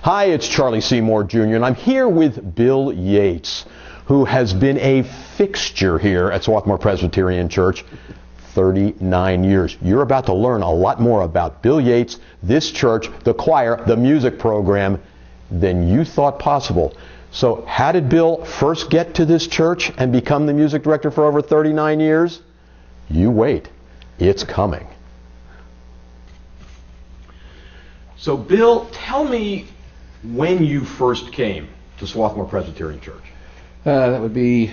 Hi, it's Charlie Seymour Jr., and I'm here with Bill Yeats, who has been a fixture here at Swarthmore Presbyterian Church 39 years. You're about to learn a lot more about Bill Yeats, this church, the choir, the music program than you thought possible. So how did Bill first get to this church and become the music director for over 39 years? You wait. It's coming. So Bill, tell me when you first came to Swarthmore Presbyterian Church. That would be,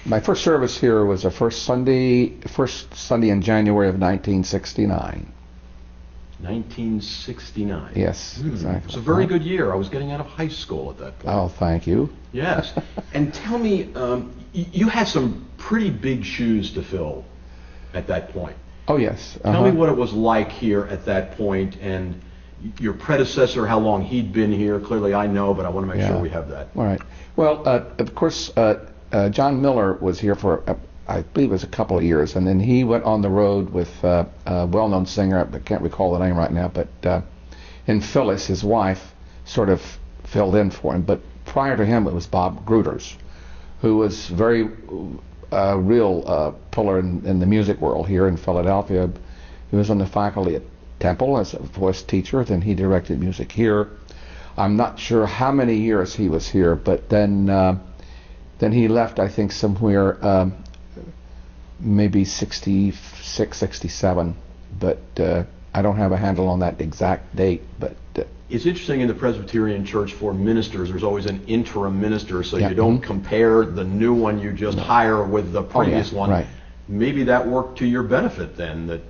my first service here was the first Sunday in January of 1969. 1969. Yes, exactly. It was a very good year. I was getting out of high school at that point. Oh, thank you. Yes. And tell me, you had some pretty big shoes to fill at that point. Oh, yes. Tell me what it was like here at that point, and your predecessor, how long he'd been here. Clearly I know, but I want to make sure we have that. All right. Well, of course, John Miller was here for, I believe it was a couple of years, and then he went on the road with a well-known singer, I can't recall the name right now, but and Phyllis, his wife, sort of filled in for him. But prior to him, it was Bob Gruters, who was very real pillar in the music world here in Philadelphia. He was on the faculty at Temple as a voice teacher, then he directed music here. I'm not sure how many years he was here, but then he left, I think, somewhere maybe 66, 67, but I don't have a handle on that exact date. But it's interesting in the Presbyterian Church for ministers, there's always an interim minister, so you don't compare the new one you just hire with the previous one. Right. Maybe that worked to your benefit then, that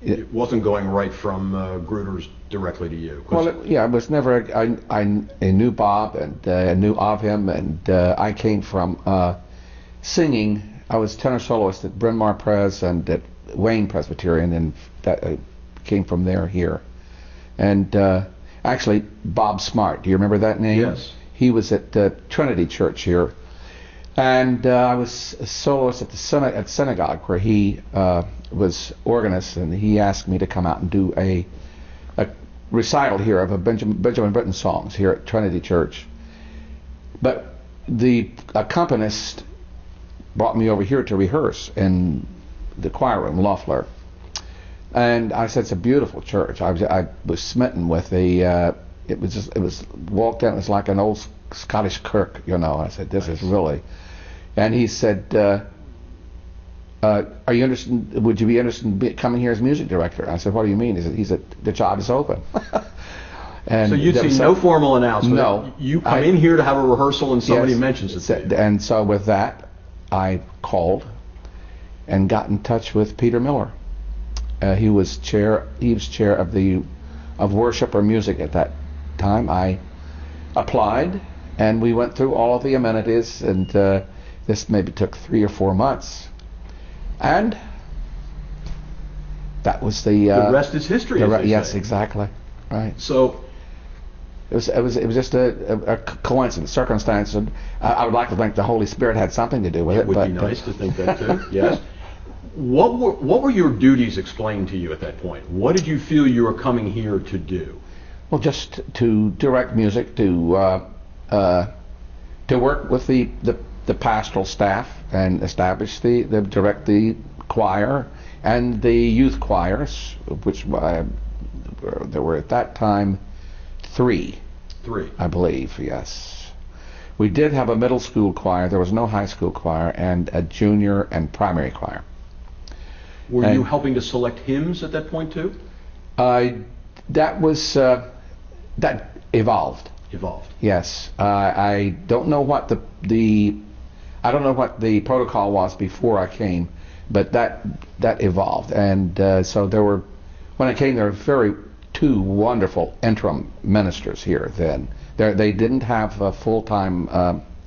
it wasn't going right from Gruters directly to you. Well, it was never. I knew Bob and I knew of him, and I came from singing. I was tenor soloist at Bryn Mawr Pres and at Wayne Presbyterian, and that came from there here. And actually, Bob Smart. Do you remember that name? Yes. He was at Trinity Church here, and I was a soloist at the synagogue where he was organist, and he asked me to come out and do a recital here of a Benjamin Britten songs here at Trinity Church. But the accompanist brought me over here to rehearse in the choir room, Loeffler. And I said, it's a beautiful church. I was smitten with the, it was walked in, it was like an old Scottish kirk, you know. I said, this is really, and he said, are you interested? Would you be interested in coming here as music director? I said, what do you mean? He said, the job is open. And so you'd see no formal announcement. No. You come in here to have a rehearsal and somebody mentions it to you. And so with that, I called and got in touch with Peter Miller. He was chair of worship or music at that time. I applied, and we went through all of the amenities, and this maybe took 3 or 4 months. And that was the rest is history. Yes, exactly. Right. So it was just a coincidence, circumstance, and I would like to think the Holy Spirit had something to do with it. It would be nice to think that too. Yes. What were your duties explained to you at that point? What did you feel you were coming here to do? Well, just to direct music, to work with the pastoral staff and establish direct the choir and the youth choirs, which there were at that time three, I believe. Yes, we did have a middle school choir. There was no high school choir, and a junior and primary choir. Were you helping to select hymns at that point too? That was that evolved. Yes, I don't know what I don't know what the protocol was before I came, but that evolved, and so there were, when I came, there were two wonderful interim ministers here. Then they didn't have a full-time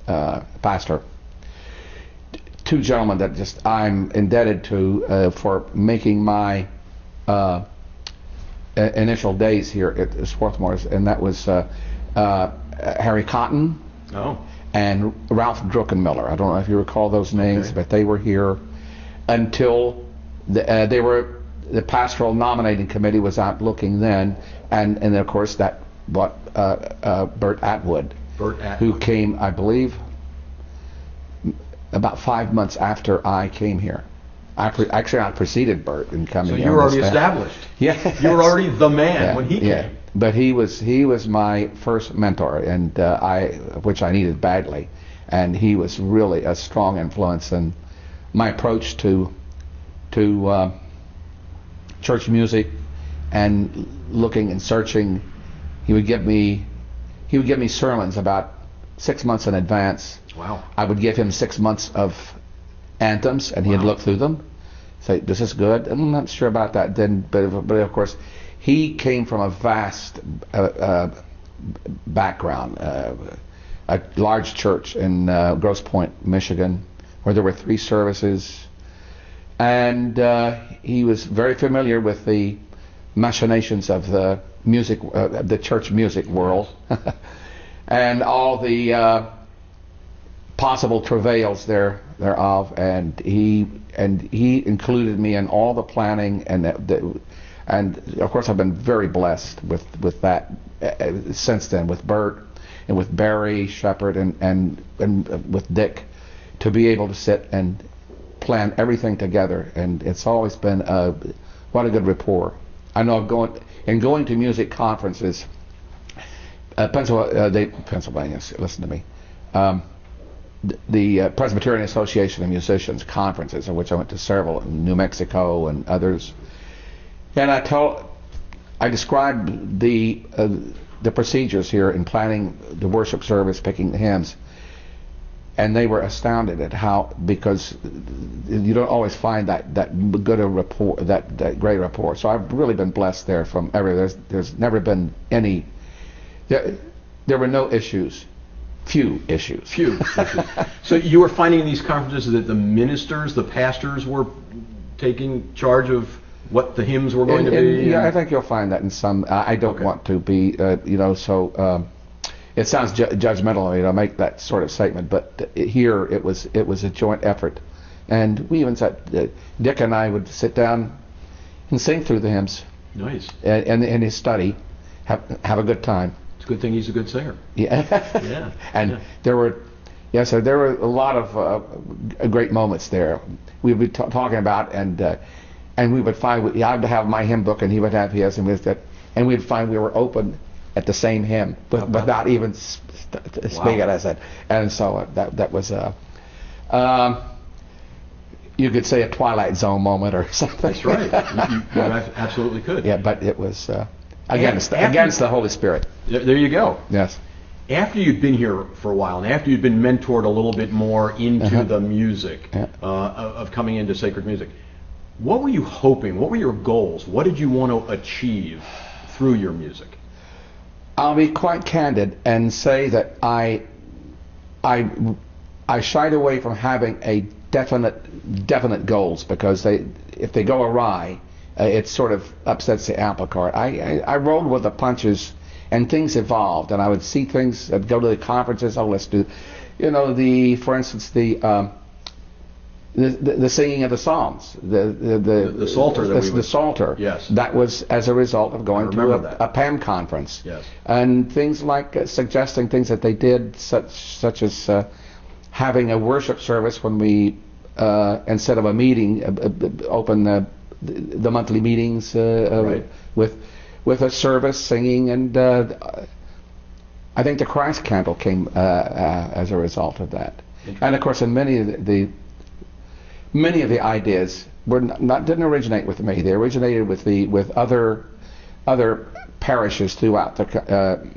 pastor. Two gentlemen that I'm indebted to for making my initial days here at Swarthmore's, and that was Harry Cotton and Ralph Druckenmiller. I don't know if you recall those names, but they were here until the pastoral nominating committee was out looking then, and of course that Bert Atwood, Bert Atwood, who came, I believe, about 5 months after I came here. Actually, I preceded Bert in coming here. So you were already established. Yeah. You were already the man when he came. But he was my first mentor, and which I needed badly. And he was really a strong influence in my approach to church music and looking and searching. He would give me sermons about 6 months in advance. Wow. I would give him 6 months of anthems, and he'd look through them, say, "This is good. I'm not sure about that." But of course, he came from a vast background, a large church in Grosse Pointe, Michigan, where there were 3 services, and he was very familiar with the machinations of the music, the church music world, and all the possible travails thereof, and he included me in all the planning, and of course I've been very blessed with that since then, with Bert and with Barry Shepherd and with Dick, to be able to sit and plan everything together, and it's always been what a good rapport. I know going to music conferences, Pennsylvania, listen to me. The Presbyterian Association of Musicians conferences, of which I went to several in New Mexico and others, and I described the procedures here in planning the worship service, picking the hymns, and they were astounded at how, because you don't always find that good a rapport, that great rapport. So I've really been blessed there from everywhere. There's never been any. There were no issues. Few issues. So you were finding in these conferences that the ministers, the pastors, were taking charge of what the hymns were going to be? Yeah, I think you'll find that in some. I don't want to be, so it sounds judgmental, make that sort of statement. But here it was a joint effort, and we even said Dick and I would sit down and sing through the hymns. Nice. And in his study, have a good time. Good thing he's a good singer. Yeah. Yeah. And there were a lot of great moments there. We would be talking about, and we would find I'd have my hymn book and he would have his, and we'd find we were open at the same hymn without even speaking. I said, and so that was you could say a Twilight Zone moment or something. That's right. You absolutely could. Yeah, but it was. Against the Holy Spirit. There you go. Yes. After you'd been here for a while, and after you'd been mentored a little bit more into the music of coming into sacred music, what were you hoping? What were your goals? What did you want to achieve through your music? I'll be quite candid and say that I shied away from having a definite goals, because if they go awry, it sort of upsets the apple cart. I rolled with the punches, and things evolved, and I would see things. I'd go to the conferences. Oh, let's do, for instance, the singing of the Psalms, the Psalter, the Psalter. Yes. That was as a result of going to a PAM conference. Yes. And things like suggesting things that they did, such as having a worship service when we instead of a meeting, open the monthly meetings right. with a service, singing, and I think the Christ candle came as a result of that. And of course, in many of the ideas didn't originate with me. They originated with other parishes throughout the.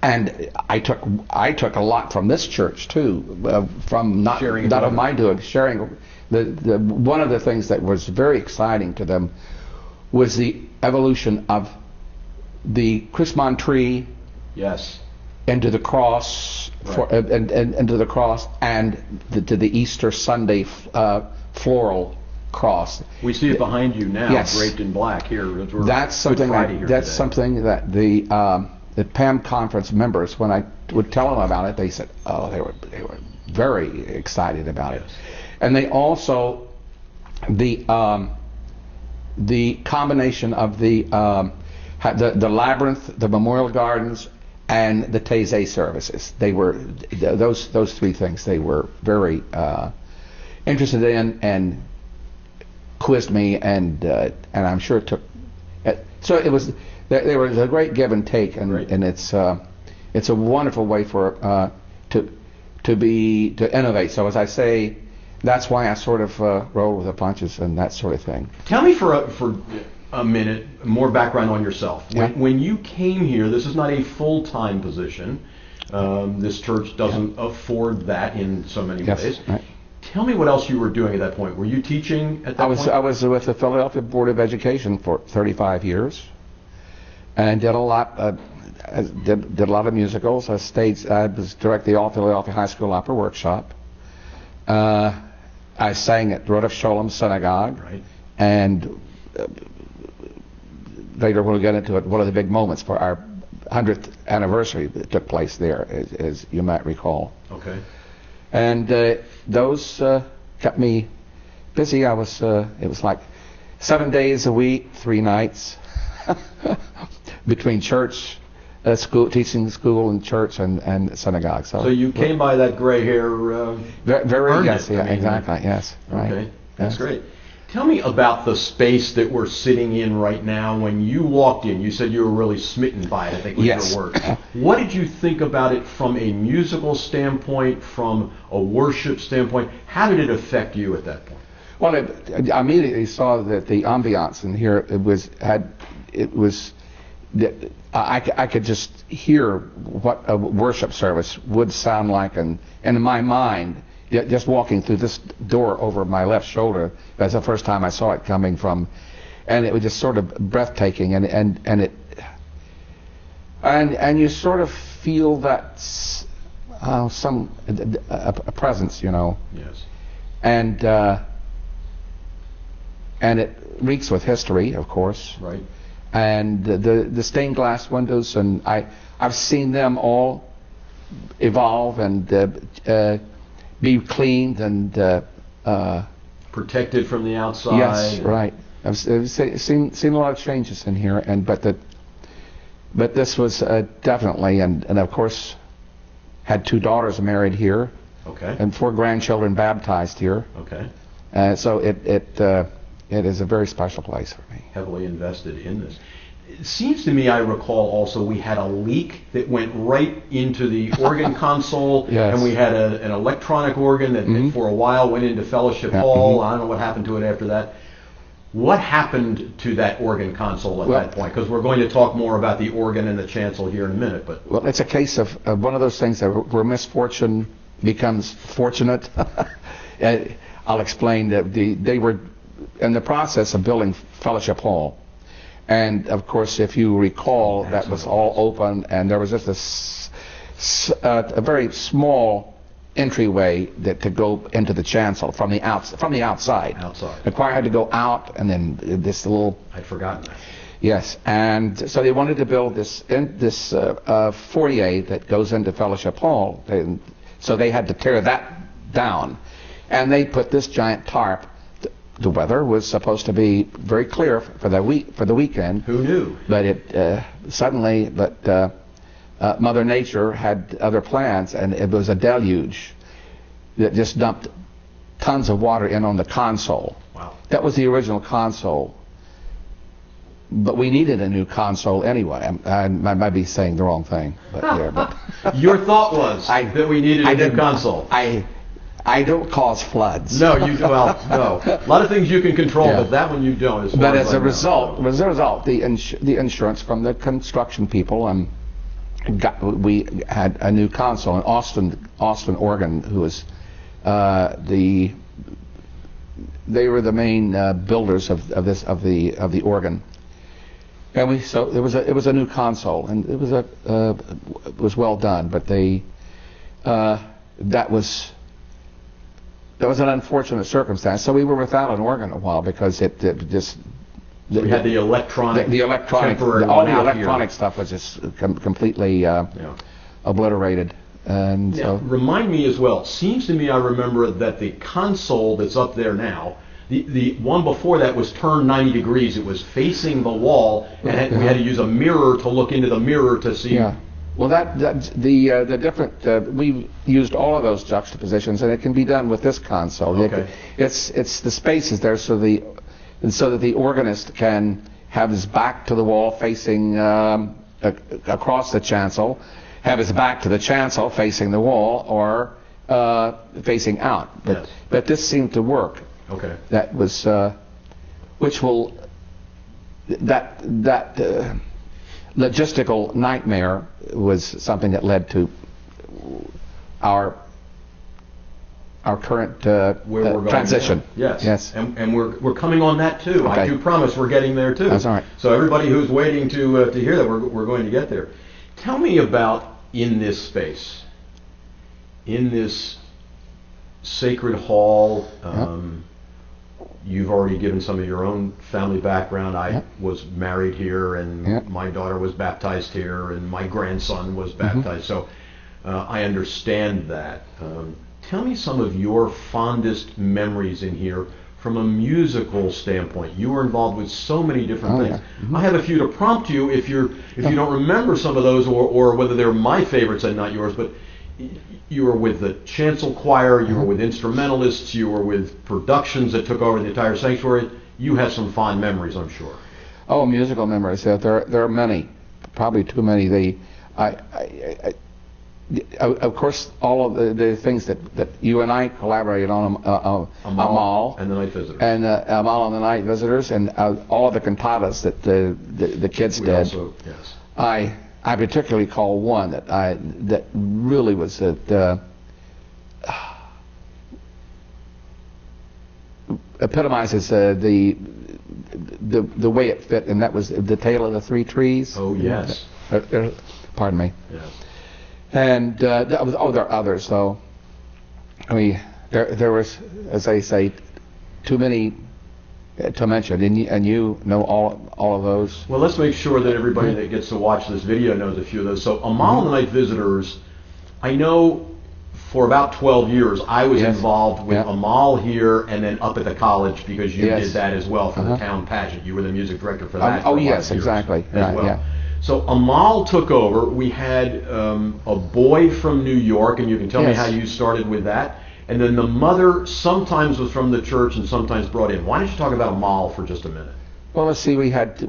And I took a lot from this church too, from not of my doing, sharing. One of the things that was very exciting to them was the evolution of the Chrismon tree, yes, into the cross, right. and to the cross, and to the Easter Sunday floral cross. We see it behind you now, yes. draped in black here. That's something that the PAM conference members, when I would tell them about it, they said, "Oh, they were very excited about it." And they also the combination of the the Labyrinth, the Memorial Gardens, and the Taizé services. They were those three things they were very interested in and quizzed me, and I'm sure it took. So it was there was a great give and take, and it's a wonderful way for to innovate. So as I say, that's why I sort of roll with the punches and that sort of thing. Tell me for a minute more background on yourself. When you came here, this is not a full-time position. This church doesn't afford that in so many ways. Right. Tell me what else you were doing at that point. Were you teaching at that point? I was with the Philadelphia Board of Education for 35 years, and did a lot. Did a lot of musicals. I was directing the All Philadelphia High School Opera Workshop. I sang at Rodef Sholem Synagogue, right. And later we'll get into it. One of the big moments for our 100th anniversary that took place there, as you might recall. Okay. And those kept me busy. It was like 7 days a week, 3 nights between church, school, teaching school and church and synagogue. So you came by that gray hair. Very yes, yeah, exactly, yes, right. Okay, that's yes. great. Tell me about the space that we're sitting in right now. When you walked in, you said you were really smitten by it, I think was yes. your word. What did you think about it from a musical standpoint, from a worship standpoint? How did it affect you at that point? Well, I immediately saw that the ambiance in here, I could just hear what a worship service would sound like, and in my mind, just walking through this door over my left shoulder, that's the first time I saw it coming from, and it was just sort of breathtaking, and you sort of feel that a presence, you know. Yes. And it reeks with history, of course. Right. And the stained glass windows, and I've seen them all evolve and be cleaned and protected from the outside. Yes, right. I've seen a lot of changes in here, but this was definitely, and of course had 2 daughters married here. Okay. And 4 grandchildren baptized here. Okay. So it is a very special place for me. Heavily invested in this. It seems to me I recall also we had a leak that went right into the organ console, yes. And we had an electronic organ that for a while went into Fellowship Hall. I don't know what happened to it after that. What happened to that organ console at that point? Because we're going to talk more about the organ and the chancel here in a minute. But well, it's a case of one of those things where misfortune becomes fortunate. I'll explain that they were in the process of building Fellowship Hall. And of course, if you recall, that was all open, and there was just a very small entryway to go into the chancel from the outside. The choir had to go out, and then this little. I'd forgotten that. Yes, and so they wanted to build this foyer that goes into Fellowship Hall. So they had to tear that down, and they put this giant tarp. The weather was supposed to be very clear for the weekend. Who knew? But it suddenly, Mother Nature had other plans, and it was a deluge that just dumped tons of water in on the console. Wow. That was the original console. But we needed a new console anyway. I might be saying the wrong thing, but your thought was that we needed a new console. I don't cause floods. No, you no. A lot of things you can control, but that one you don't. But as a result, the insurance from the construction people, we had a new console. And Austin, Oregon, who was they were the main builders of the organ. And it was a new console, and it was well done. But that was an unfortunate circumstance. So we were without an organ a while because it just. We had the electronic. All the electronic stuff was just completely obliterated. And remind me as well. Seems to me I remember that the console that's up there now, The one before that was turned 90 degrees. It was facing the wall, and we had to use a mirror to look into the mirror to see. Yeah. Well, the different we used all of those juxtapositions, and it can be done with this console. Okay. It's the spaces there so that the organist can have his back to the wall facing across the chancel, have his back to the chancel facing the wall, or facing out. But this seemed to work. Okay. That was which will that logistical nightmare was something that led to our current where we're transition. Going yes. And we're coming on that too. Okay. I do promise we're getting there too. That's all right. So everybody who's waiting to hear that, we're going to get there. Tell me about in this space, in this sacred hall. You've already given some of your own family background. I was married here, and my daughter was baptized here, and my grandson was baptized. So I understand that. Tell me some of your fondest memories in here from a musical standpoint. You were involved with so many different things. I have a few to prompt you if you don't remember some of those, or whether they're my favorites and not yours. But you were with the chancel choir, you were with instrumentalists, you were with productions that took over the entire sanctuary. You have some fond memories, I'm sure. Oh, musical memories. There are many, probably too many. Of course, all of the things that you and I collaborated on, Amal and the Night Visitors, and Amal and the Night Visitors, and all of the cantatas that the kids did. Also, yes. I particularly call one that really was epitomizes the way it fit, and that was the Tale of the Three Trees. Oh yes. Pardon me. Yes. And there are others though. I mean, there was, as I say, too many to mention, and you know all of those. Well, let's make sure that everybody that gets to watch this video knows a few of those. So Amal and the Night Visitors, I know for about 12 years I was involved with Amal here and then up at the college, because you did that as well for the town pageant. You were the music director for that. Oh yes, exactly. As well. So Amal took over. We had a boy from New York, and you can tell me how you started with that. And then the mother sometimes was from the church and sometimes brought in. Why don't you talk about Amal for just a minute? Well, let's see. We had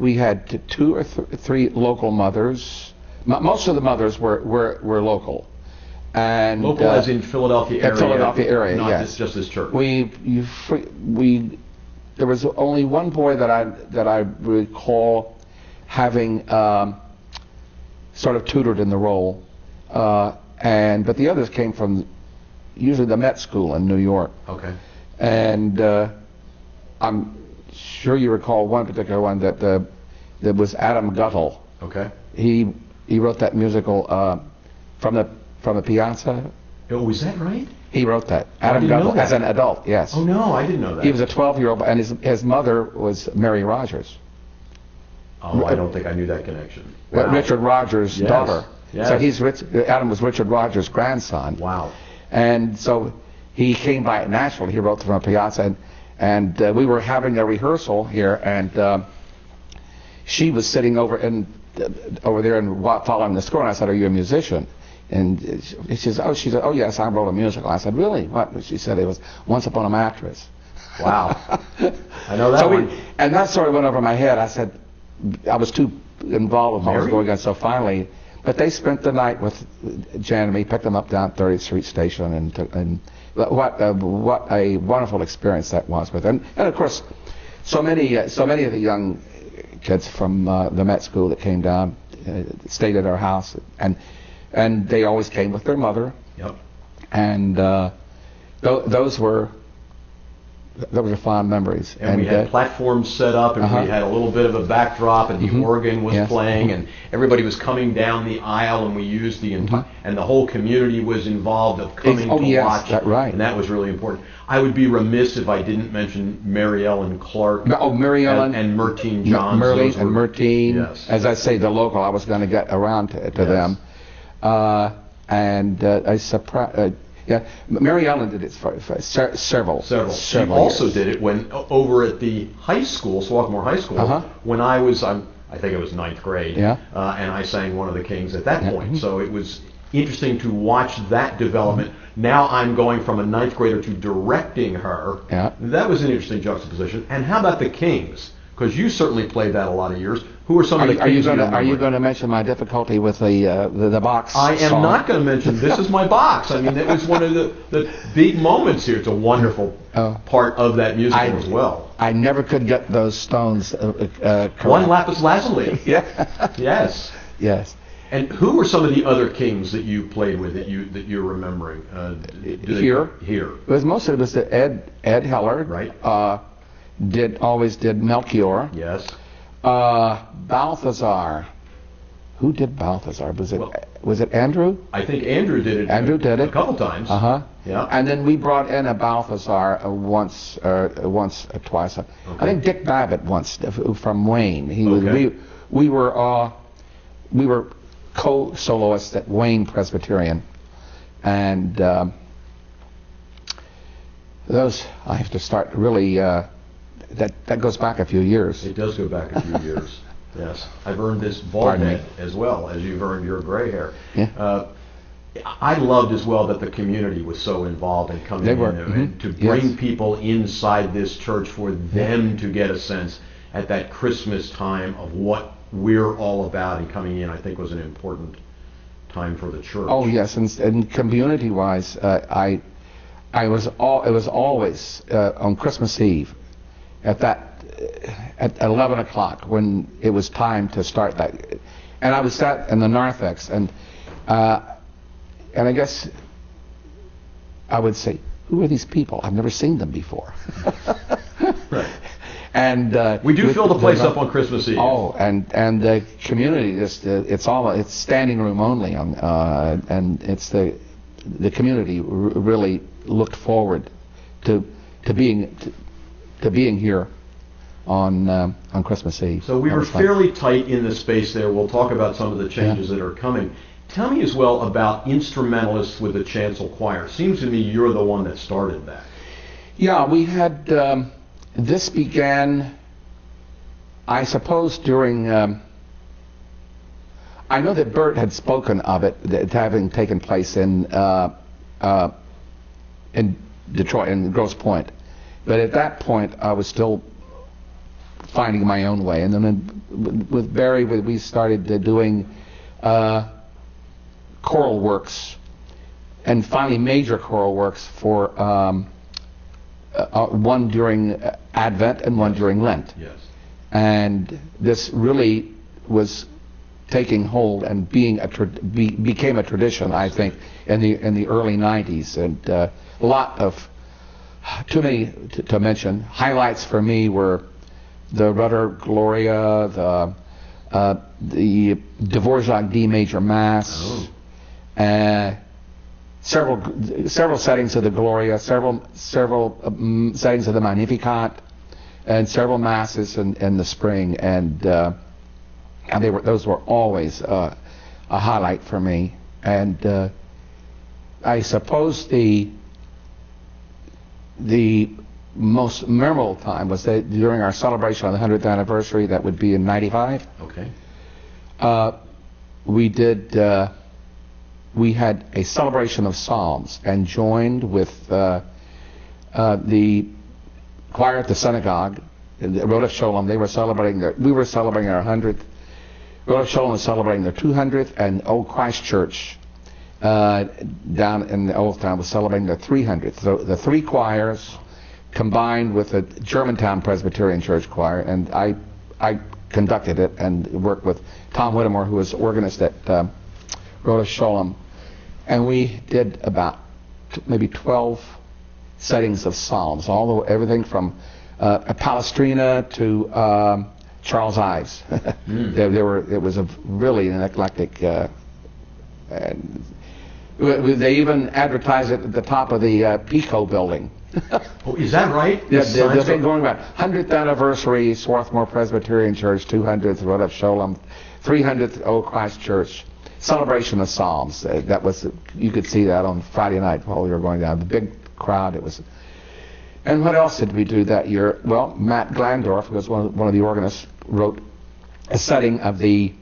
two or three local mothers. Most of the mothers were local. And local as in Philadelphia area. Philadelphia area, not yes. Just this church. There was only one boy that I recall having sort of tutored in the role, but the others came from usually the Met School in New York. Okay. And I'm sure you recall one particular one that was Adam Guttel. Okay. He wrote that musical from the piazza. Oh, is that right? He wrote that. Adam Guttel as an adult. Yes. Oh no, I didn't know that. He was a 12-year-old, and his mother was Mary Rogers. Oh, I don't think I knew that connection. Wow. Richard Rogers' daughter. Yes. So Adam was Richard Rogers' grandson. Wow. And so he came by naturally. He wrote from a piazza, and we were having a rehearsal here, and she was sitting over there and following the score. And I said, "Are you a musician?" And she said, "Oh yes, I wrote a musical." I said, "Really?" What? She said it was Once Upon a Mattress. Wow. I know that one. And that sort of went over my head. I said, I was too involved with what was going on. So finally, but they spent the night with Jan and me, picked them up down at 30th Street Station, and what a wonderful experience that was with them. And of course, so many of the young kids from the Met School that came down stayed at our house, and they always came with their mother. Yep. And those were fond memories. And we had platforms set up, and we had a little bit of a backdrop, and the organ was playing, and everybody was coming down the aisle, and we used the and the whole community was involved of coming to watch. That's right. And that was really important. I would be remiss if I didn't mention Mary Ellen Clark. Mary Ellen and Mertine Johns. Mertine. Yes. As I say, the local. I was going to get around to them, and Yeah, Mary Ellen did it for several. She also years. did it when over at the high school, Swarthmore High School, when I think it was ninth grade, and I sang one of the Kings at that point. So it was interesting to watch that development. Now I'm going from a ninth grader to directing her. Yeah. That was an interesting juxtaposition. And how about the Kings? Because you certainly played that a lot of years. Who are some of the Kings? Are you going to mention my difficulty with the box? I am song? not going to mention This Is My Box. I mean, it was one of the big moments here. It's a wonderful part of that musical as well. I never could get those Stones correct. One lapis lazuli. Yeah. Yes. Yes. And who were some of the other Kings that you played with that you're remembering? Here. It was mostly Ed Heller. Right. Always did Melchior. Yes. Balthazar. Who did Balthazar? Was it Andrew? I think Andrew did it. Andrew did it a couple times. Yeah. And then we brought in a Balthazar once or twice. Okay. I think Dick Babbitt once from Wayne. We were co-soloists at Wayne Presbyterian, and those I have to start really. That goes back a few years. It does go back a few years. Yes, I've earned this bald head as well as you've earned your gray hair. Yeah. I loved as well that the community was so involved in coming in and to bring people inside this church for them to get a sense at that Christmas time of what we're all about, and coming in I think was an important time for the church. Oh yes, and community-wise, it was always on Christmas Eve at 11 o'clock when it was time to start that, and I was sat in the narthex, and I guess I would say, who are these people? I've never seen them before. Right. And we do fill the place up on Christmas Eve. Oh, and the community it's standing room only, and it's the community really looked forward to being here on Christmas Eve. So we were fairly tight in the space there. We'll talk about some of the changes that are coming. Tell me as well about instrumentalists with the chancel choir. Seems to me you're the one that started that. Yeah, we had. This began, I suppose, during. I know that Bert had spoken of it having taken place in Detroit, in Grosse Pointe, but at that point I was still finding my own way. And then with Barry, we started doing choral works, and finally major choral works for. One during Advent and one during Lent. Yes. And this really was taking hold and became a tradition, I think, in the early 90s. And a lot of, too many to mention, highlights for me were the Rudder Gloria, the Dvorak D major Mass, several settings of the Gloria, several settings of the Magnificat, and several masses in the spring, and those were always a highlight for me. And I suppose the most memorable time was during our celebration of the 100th anniversary. That would be in '95. Okay. We had a celebration of Psalms and joined with the choir at the synagogue, Rodef Sholem. We were celebrating our 100th. Rodef Sholem was celebrating their 200th, and Old Christ Church down in the Old Town was celebrating their 300th. So the three choirs combined with the Germantown Presbyterian Church choir, and I conducted it and worked with Tom Whittemore, who was organist at Rodef Sholem, and we did about maybe 12 settings of Psalms, everything from Palestrina to Charles Ives. It was really an eclectic. And they even advertised it at the top of the Pico building. Oh, is that right? The thing going about 100th anniversary Swarthmore Presbyterian Church, 200th Rodef Sholem, 300th Old Christ Church. celebration of Psalms. That was, you could see that on Friday night while we were going down. The big crowd. It was. And what else did we do that year? Well, Matt Glandorf, who was one of the organists, wrote a setting of the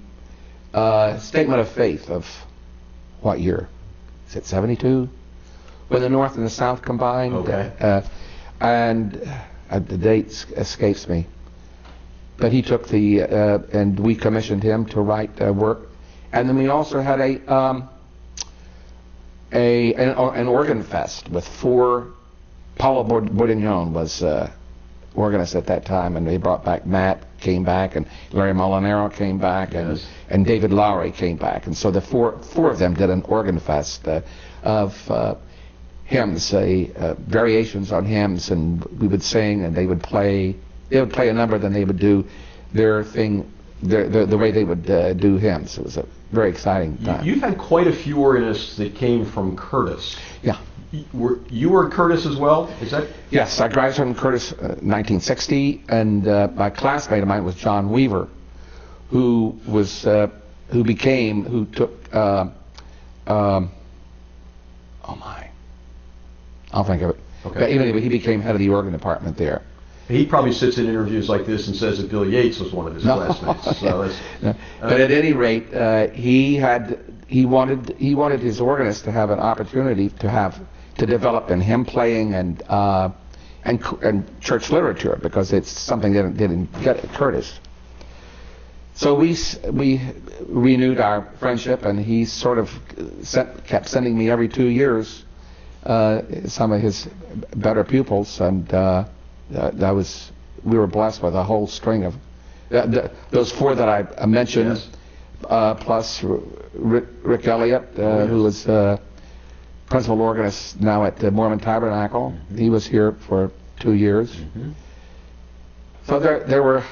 Statement of Faith of what year? Is it 72? When the North and the South combined. Okay. And the date escapes me. But he took the, and we commissioned him to write work. And then we also had an organ fest with four. Paulo Bourdignon was organist at that time, and they brought back Matt came back, and Larry Molinaro came back, Yes. and David Lowry came back, and so the four of them did an organ fest of hymns, variations on hymns, and we would sing, and they would play a number, then they would do their thing, the way they would do hymns. It was a very exciting time. You've had quite a few organists that came from Curtis. Yeah. You were at Curtis as well? Is that? Yes, I graduated from Curtis 1960, and my classmate of mine was John Weaver, who took I'll think of it. Okay. But anyway, he became head of the organ department there. He probably sits in interviews like this and says that Bill Yeats was one of his classmates. So No. But at any rate, he wanted his organist to have an opportunity to develop in hymn playing and church literature, because it's something that didn't get at Curtis. So we renewed our friendship, and he sort of kept sending me every 2 years some of his better pupils, and we were blessed with a whole string of those four that I mentioned. Yes. Plus Rick Elliott, who is principal organist now at the Mormon Tabernacle. Mm-hmm. He was here for 2 years. Mm-hmm. So there were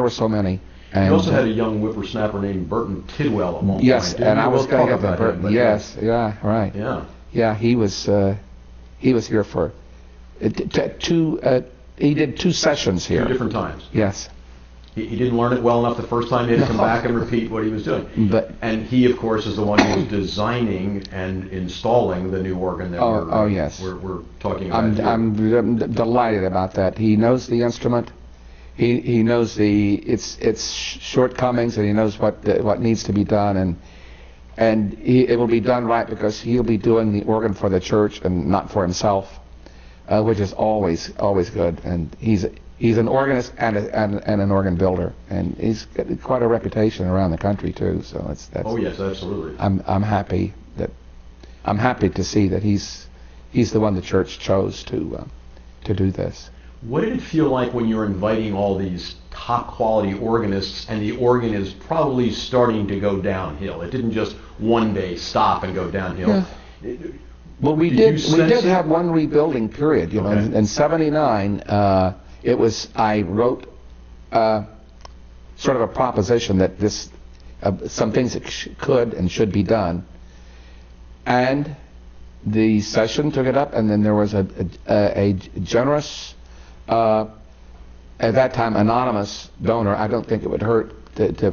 so many. And you also had a young whippersnapper named Burton Tidwell at one point. Yes, and I was going to get Burton. Him, yes, yeah, right. Yeah, he was here for two. He did 2 sessions here. 2 different times. Yes. He didn't learn it well enough the first time. He had to come back and repeat what he was doing. And he, of course, is the one who was designing and installing the new organ that yes. we're talking about. I'm delighted about that. He knows the instrument. He knows its shortcomings, and he knows what needs to be done, and it will be done right, because he'll be doing the organ for the church and not for himself, which is always good. And he's an organist and an organ builder, and he's got quite a reputation around the country too. So that's. Oh yes, absolutely. I'm happy to see that he's the one the church chose to do this. What did it feel like when you're inviting all these top quality organists, and the organ is probably starting to go downhill? It didn't just one day stop and go downhill. Yeah. Well, we did have one rebuilding period. You know, in '79. I wrote sort of a proposition that some things that could and should be done, and the session took it up, and then there was a generous, at that time anonymous donor. I don't think it would hurt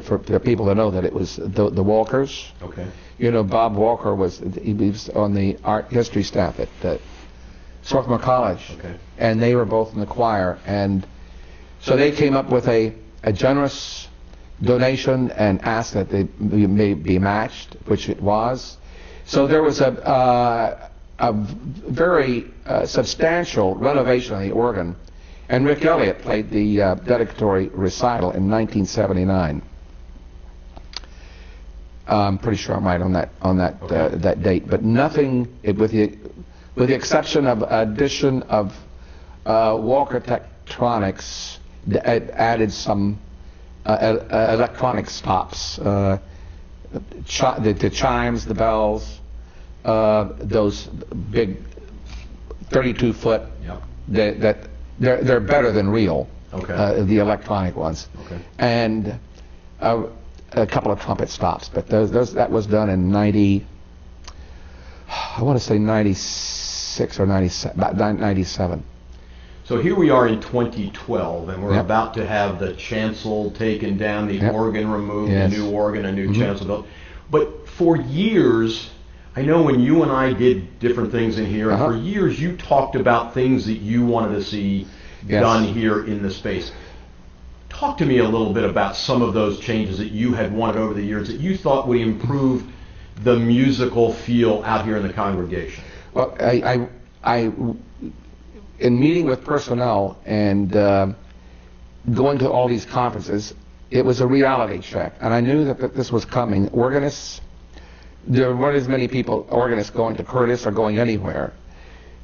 for people to know that it was the Walkers. Okay. You know, Bob Walker was on the art history staff at Swarthmore College, and they were both in the choir, and so they came up with a generous donation and asked that they may be matched, which it was. So there was a very substantial renovation of the organ, and Rick Elliott played the dedicatory recital in 1979. I'm pretty sure I'm right on that date, but nothing with the exception of addition of Walker Tektronix, added some electronic stops, the chimes, the bells, those big 32-foot. Yep. That they're better than real. Okay. The electronic ones. Okay. And a couple of trumpet stops, but that was done in 96 or 97, about 97. So here we are in 2012, and we're about to have the chancel taken down, the organ removed, a new organ, a new chancel built. But for years, I know when you and I did different things in here, and for years you talked about things that you wanted to see done here in the space. Talk to me a little bit about some of those changes that you had wanted over the years that you thought would improve the musical feel out here in the congregation. Well, I in meeting with personnel and going to all these conferences, it was a reality check, and I knew that this was coming. Organists, there weren't as many organists going to Curtis or going anywhere.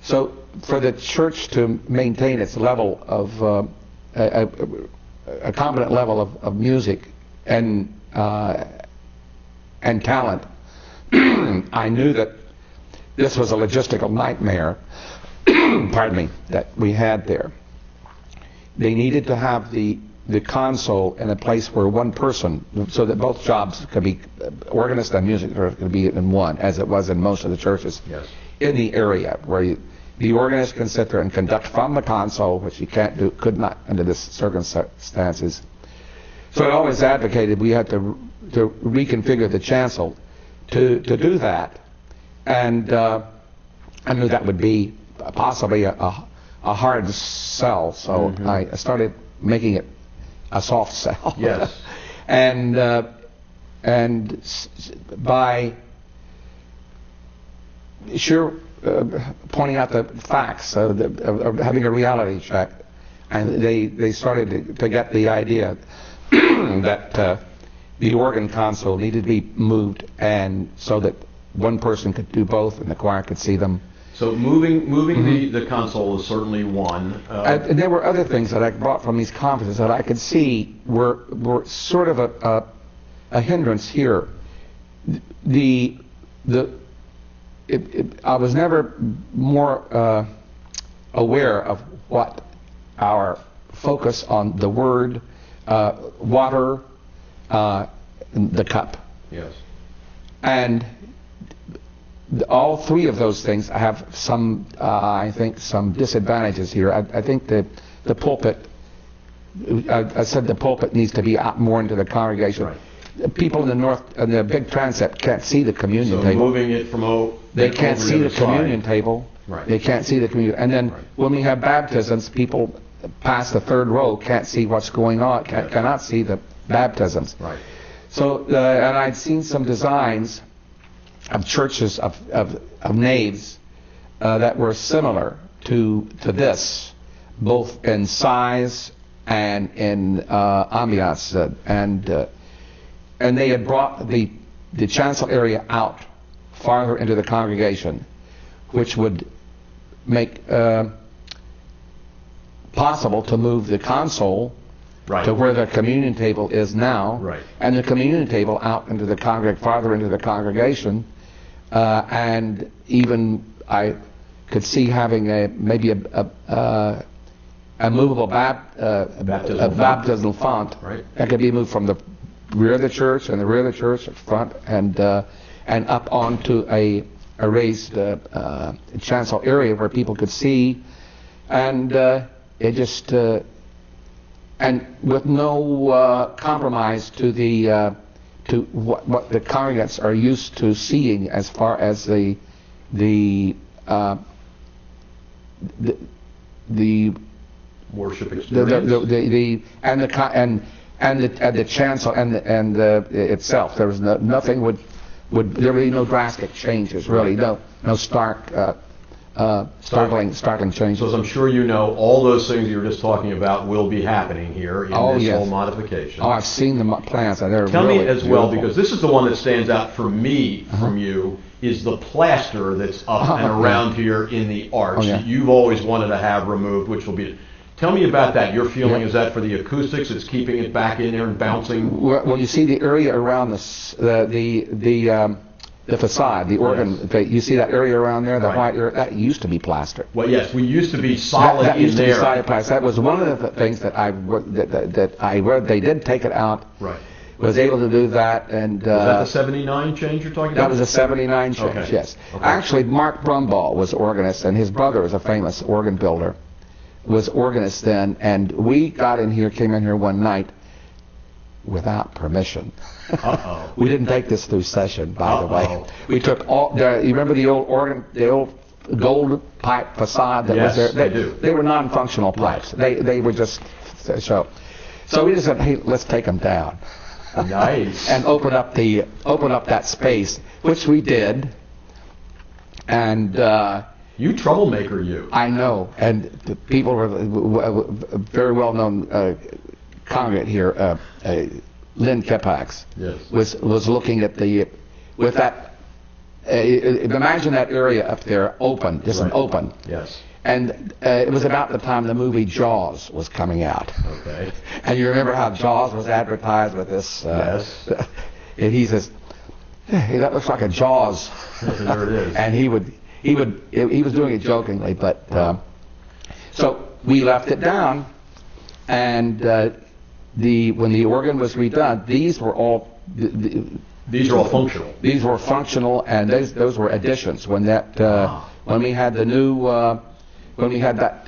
So for the church to maintain its level of a competent level of music and talent, I knew that this was a logistical nightmare, pardon me, that we had there. They needed to have the console in a place where one person, so that both jobs could be, organist and music could be in one, as it was in most of the churches in the area, where the organist can sit there and conduct from the console, which he could not under the circumstances. So I always advocated we had to reconfigure the chancel to do that, and I knew that would be possibly a hard sell, so I started making it a soft sell. Yes. and by pointing out the facts of having a reality check, and they started to get the idea that the organ console needed to be moved, and so that one person could do both and the choir could see them. So moving the console is certainly one. And there were other things that I brought from these conferences that I could see were sort of a hindrance here. I was never more aware of what our focus on the word, water, the cup. Yes. And all three of those things have some, I think, some disadvantages here. I think the pulpit, I said the pulpit needs to be out more into the congregation. Right. People in the north, in the big transept, can't see the communion table. So moving it from they can't see the communion table. Right. They can't see the communion. And then when we have baptisms, people past the third row can't see what's going on, cannot see the baptisms. Right. So, and I'd seen some designs of churches of naves that were similar to this, both in size and in ambiance, and they had brought the chancel area out farther into the congregation, which would make possible to move the console to where the communion table is now, and the communion table out into the farther into the congregation, and even I could see having maybe a movable baptismal font that could be moved from the rear of the church and the rear of the church at front and up onto a raised chancel area where people could see, and it just and with no compromise to the to what the congregants are used to seeing as far as the worship experience, and the chancel and itself. There was nothing would there would be no drastic changes, really. No startling changes. So as I'm sure you know, all those things you were just talking about will be happening here in this whole modification. Oh, I've seen the plans. Tell me as well, because this is the one that stands out for me from you, is the plaster that's up and around here in the arch that you've always wanted to have removed, which will be... Tell me about that. Your feeling is that for the acoustics, it's keeping it back in there and bouncing? Well, you see the area around the facade, the organ, you see that area around there, the white area, that used to be plaster. Well, yes, we used to be solid that in used there. To be solid plaster. That was one of the things that I read. They did take it out. Right. Was able to do that, and was that the 79 change you're talking about? That was a 79 change. Yes. Okay. Actually, Mark Brumball was organist, and his brother was a famous organ builder. Was organist then, and we came in here one night, without permission. Uh-oh. We didn't take this through session, by the way. Uh-oh. We took all. You remember the old organ, the old gold pipe facade that Yes, was there? I do. They were non-functional pipes. They were just so. So we just said, hey, let's take them down. Nice. And open up that space, which we did. And you troublemaker, you. I know. And the people were very well-known congregant here, Lynn Kepax, Yes. was looking at with that. Imagine that area up there open, just an open. Yes. And it was about the time the movie Jaws was coming out. Okay. And you remember how Jaws was advertised with this? Yes. And he says, "Hey, that looks like a Jaws." There it is. And he was doing it jokingly, but so we left it down, and when the organ was redone, these were all. These are all functional. These were functional, and those were additions. When we had the new, when we had that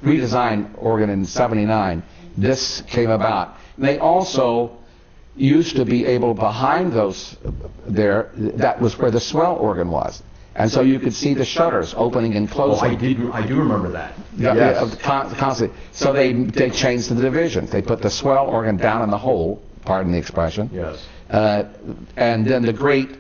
redesigned organ in '79, this came about. They also used to be able, behind those there, that was where the swell organ was, and so you could see the shutters opening and closing. I do remember that. Yes. Constantly. So they changed the divisions. They put the swell organ down in the hole. Pardon the expression. Yes. And then the great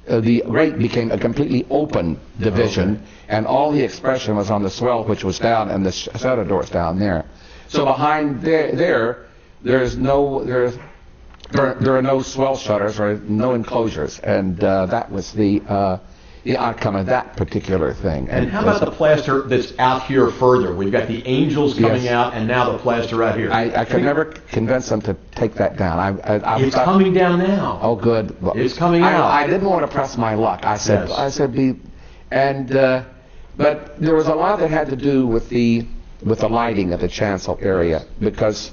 became a completely open division, Okay. and all the expression was on the swell, which was down, and the shutter doors down there. So behind there are no swell shutters or no enclosures, and that was the outcome of that particular thing. And how about the plaster that's out here further? We've got the angels coming Yes. out, and now the plaster out here. I could never convince them to take that down. It's coming down now. Oh, good. Well, It's coming out. I didn't want to press my luck. I said, but there was a lot that had to do with the lighting of the chancel area, because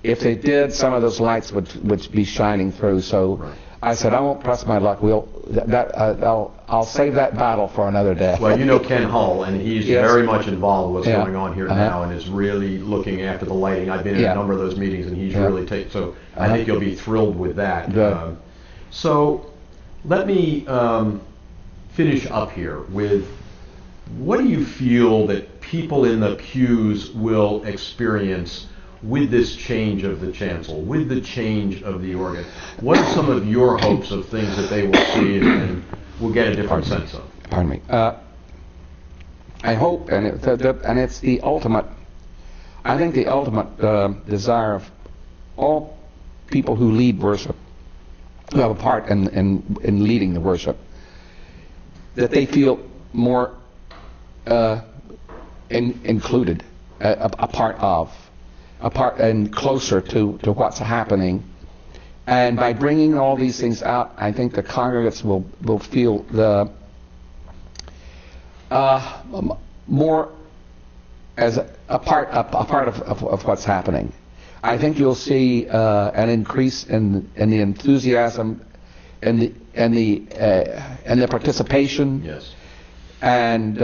if they did, some of those lights would be shining through. So Right. I said, I won't press my luck. I'll save that battle for another day. Well, you know Ken Hull, and he's Yes. very much involved with what's Yeah. going on here Uh-huh. now, and is really looking after the lighting. I've been in Yeah. a number of those meetings, and he's Yeah. really taken. So I Uh-huh. think you'll be thrilled with that. Good. So let me finish up here with, what do you feel that people in the pews will experience with this change of the chancel, with the change of the organ? What are some of your hopes of things that they will see and will get a different sense of? Pardon me. I hope, and it's the ultimate. I think the ultimate desire of all people who lead worship, who have a part in leading the worship, that they feel more included, a part and closer to what's happening. And by bringing all these things out, I think the congregants will feel the more as a part of what's happening. I think you'll see an increase in the enthusiasm and the participation. Yes. And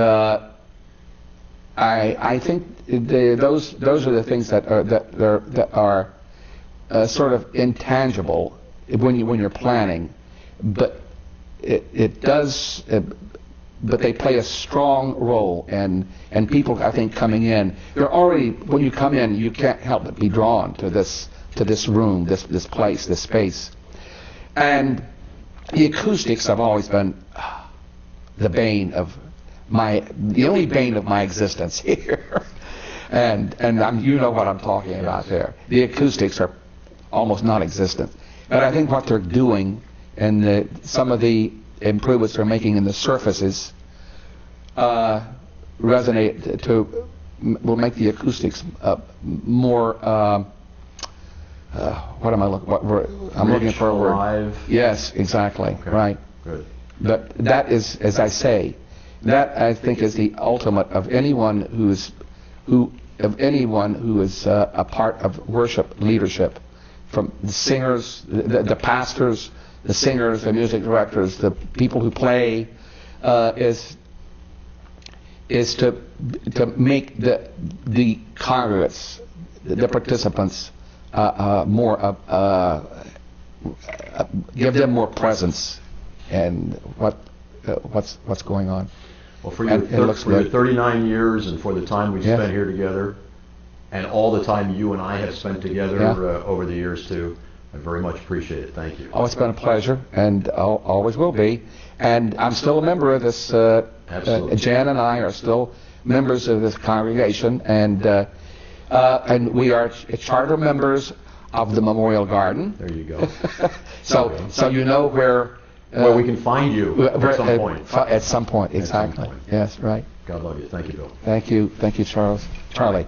I think those are the things that are sort of intangible when you're planning, but it does. But they play a strong role, and people, I think, coming in, they're already, when you come in, you can't help but be drawn to this room, this place, this space. And the acoustics have always been the only bane of my existence here. and you know what I'm talking about there. The acoustics are almost non-existent. But I think what they're doing, and some of the improvements they're making in the surfaces will make the acoustics more. What am I looking? I'm looking for a word. Alive. Yes, exactly. Okay. Right. Good. But that is, as I say, that I think is the ultimate of anyone who is a part of worship leadership, from the singers, the pastors, the singers, the music directors, the people who play, is to make the congregants, the participants, give them more presence and what's going on. Well, for your, for your 39 years and for the time we've spent here together, and all the time you and I have spent together over the years too, I very much appreciate it. Thank you. Oh, it's been a pleasure, and always will be. And I'm still a member of this. Jan and I are still members of this congregation, and we are charter members of the Memorial Garden. There you go. So you know where we can find you at some point. At some point, exactly. At some point. Yes, right. God love you. Thank you, Bill. Thank you, Charlie.